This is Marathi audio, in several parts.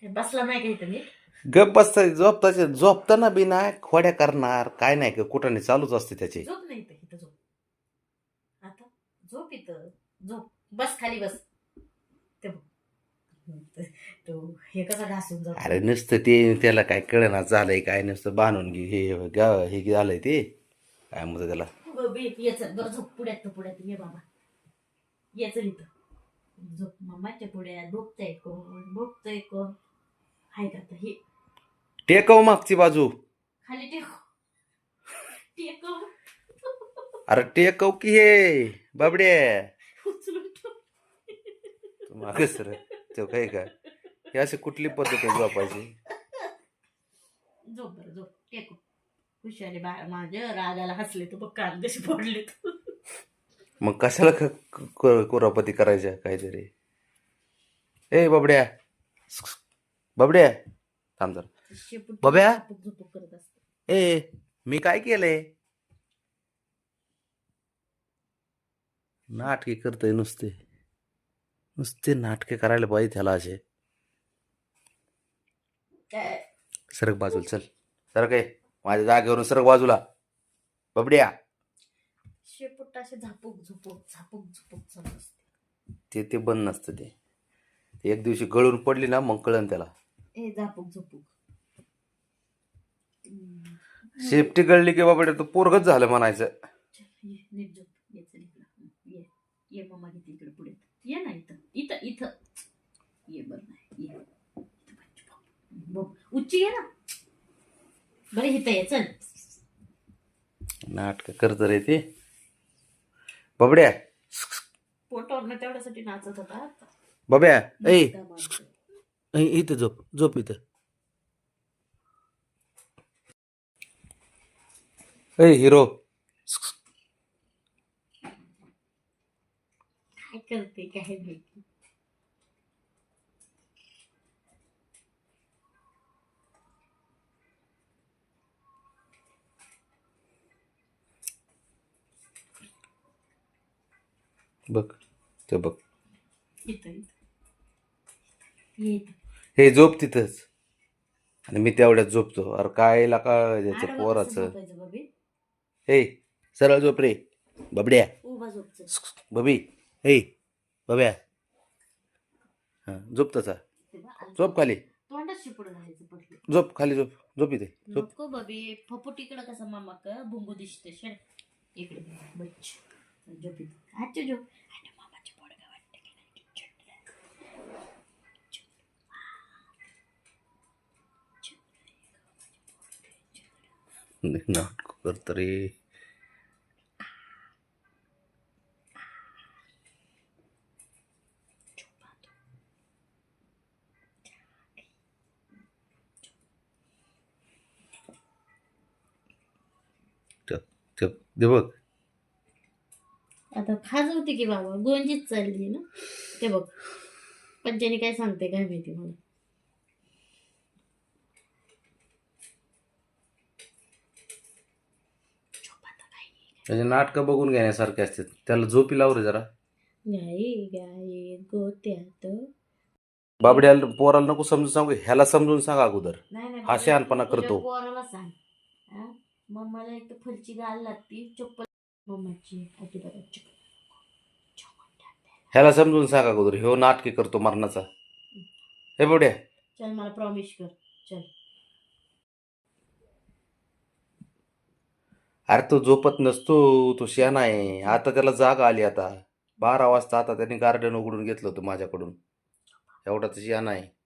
काय बसला नाही का इथं नीट? गप बसता झोपताना बी नाही खोड्या करणार काय नाही का कुठं नाही चालूच असते त्याचे. झोप नाही इथं, इथं झोप. आता झोप इथं, झोप. बस खाली बस. ते बघ. तो हे कसं घासून जातो. अरे नुसतं ते त्याला काय कळना झालंय काय नुसतं बांधून घे हे झालंय ते काय म्हणतात त्याला. याच बरं झोप पुढ्यात ये बाबा. याच इथं झोप. मम्माच्या पुढ्यात भोगतय कोण हाय का आता हे टेकव मागची बाजू. खाली टेकव. अरे टेकव की हे बाबडे उचलून ठेव. मागे सर तो काय का हे अशी कुठली पद्धत आहे झोपायची. झोप बरं झोप. टेकव. हुशारी बाळ माझ्या रागाला हसले तर बघ कान कसे फोडले. मग कशाला कुरापती करायच्या काहीतरी. ए बाबड्या बाबड्या थांब जरा. बब्या झोप करत असत. ए मी काय केलंय. नाटके करतोय नुसते नाटके करायला पाहिजे त्याला असे. सरक बाजूला चल सरक आहे माझ्या जागेवरून सरक बाजूला बबड्या. शेपूट असे झापूक झुपूक चालू असते. ते बंद नसतं ते एक दिवशी गळून पडली ना मग कळन त्याला. ए झापूक झुपूक. शेपटी गळली की बाबड्या तो पोरगच झालं म्हणायचं. नीट झोप. ये चल इकडं. ये मम्मा घेते इकडे पुढे. ये ना इथं इथं इथं ये. बरं नाही ये उच्ची ये ना. बरं इथं ये चल. नाटक करत रे ते बबड्या. पोटावर तेवढ्यासाठी नाचत होता. बब्या इथं झोप इथं. ए हिरो काय करते काय माहिती. बघ ते बघ इथं हे झोप तिथंच आणि मी तेवढ्यात झोपतो. अरे काय का त्याचं पोराचं. हे सरळ झोप रे बबड्या. उभा झोप. बबी हे बब्या हा झोप तसा. झोप खाली. तोंडात शिपड घालायचं पडलं. झोप खाली झोप इथे झोप. नको बबी फपूट इकडं कसं मामा का बुंबू दिसते शेड इकडे बच्च झोप इथं. अच्छा झोप. मामाची पोडगा वाटते की नाही. नाटक करत रे. दे बघ आता खाजवते की बाबा गोंजीच चालली ना. ते बघ पंचाने काय सांगते काय माहिती मला. त्याचे नाटकं बघून घेण्यासारखे असतात. त्याला झोपी लाव रे जरा. गाई गोत्यात. बाबड्याला पोराला नको समजून सांगू ह्याला समजून सांग अगोदर. हा शहाणपणा करतो. पोराला सांग मम्माला एक तर फलची गाल लागती चप्पल मम्माची अजिबात. ह्याला समजून सांग अगोदर ह्यो नाटके करतो मरणाचा. हे बाबड्या चल मला प्रॉमिस कर चल. अरे तो झोपत नसतो तो शहाणा आहे. आता त्याला जाग आली. आता 12 वाजता आता त्याने गार्डन उघडून घेतलं होतं माझ्याकडून. एवढा तर शहाणा आहे.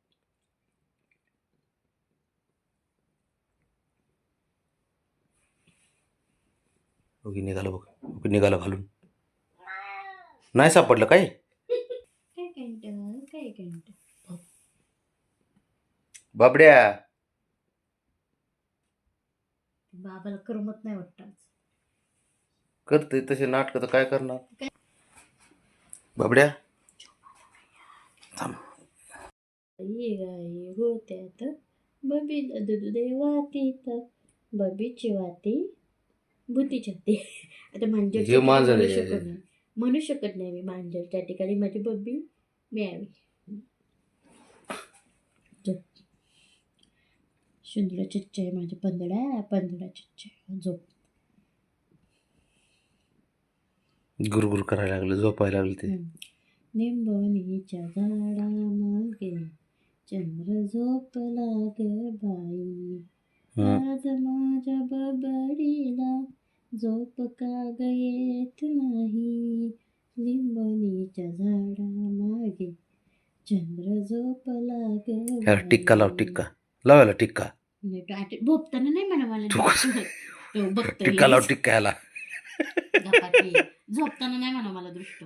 निघालं बघ निघालं घालून. नाही सापडलं काय. बाबड्या बाबाला करमत नाही वाटतं. करते तसे नाटक तर काय करणार. बाबड्या थांब. गाई गोत्यात बबीला दूध देवातीत बबीची वाती भूतीच्या ते. आता मांजर म्हणू शकत नाही मी मांजर त्या ठिकाणी माझी बब्बी मिळावी. सुंदर चिच्चे माझे पंदडा चिच्चे झोप. गुरगुर करायला लागलं, झोपायला लागलं ते. निंबोनीच्या झाडामागे चंद्र झोपला ग बाई. आज माझ्या बबडीला झोप का ग येत नाही. लिंबोनीच्या झाडामागे चंद्र झोपला ग ह्याला टिक्का लाव, टिक्का लावायला टिक्का. भोपताना नाही म्हणा मला बघतोय टिक्का लाव, टिक्का ह्याला. झोपताना नाही म्हणा मला दृष्ट.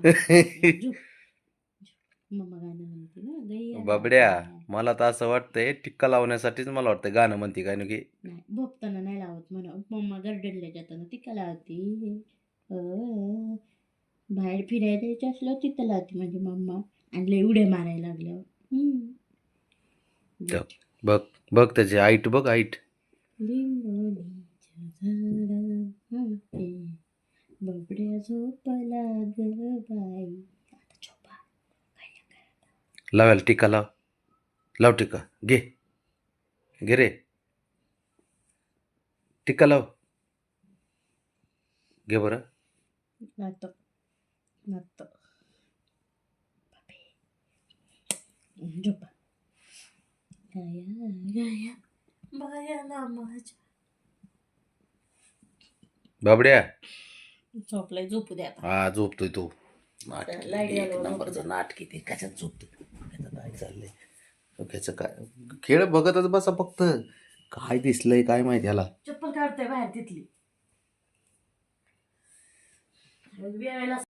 मम्मा गाणं म्हणते ना गैया बाबड्या, मला तर असं वाटतंय टिक्का लावण्यासाठीच मला वाटतं गाणं म्हणते काय की. नाही, भोपताना नाही लावत म्हणा. मम्मा गार्डनला जाताना टिक्का लावते. बाहेर फिरायला जायचं असलं तिथं लावते माझी मम्मा. आणि लय उड्या मारायला लागल्यावर. बघ बघ त्याची हाईट बघ, हाईट. लिंबोनीच्या झाडामागे बबड्या झोपला ग बाई. आता झोपा. लावायला टिक्का लाव, लाव टिक्का. घे घे रे, टिक्का लाव. घे बरं. नातो झोपा. गाया गाया बायाला माझ्या. बाबड्या झोपलाय, झोपू द्या आता. हा झोपतोय तो. लाईट एक घालून नंबरचं नाटकी ते. कशात झोपतोय, त्याचं काय चाललंय, त्याचं काय खेळ बघतच बसा फक्त. काय दिसलंय काय माहिती ह्याला. चप्पल काढतोय बाहेर तिथली.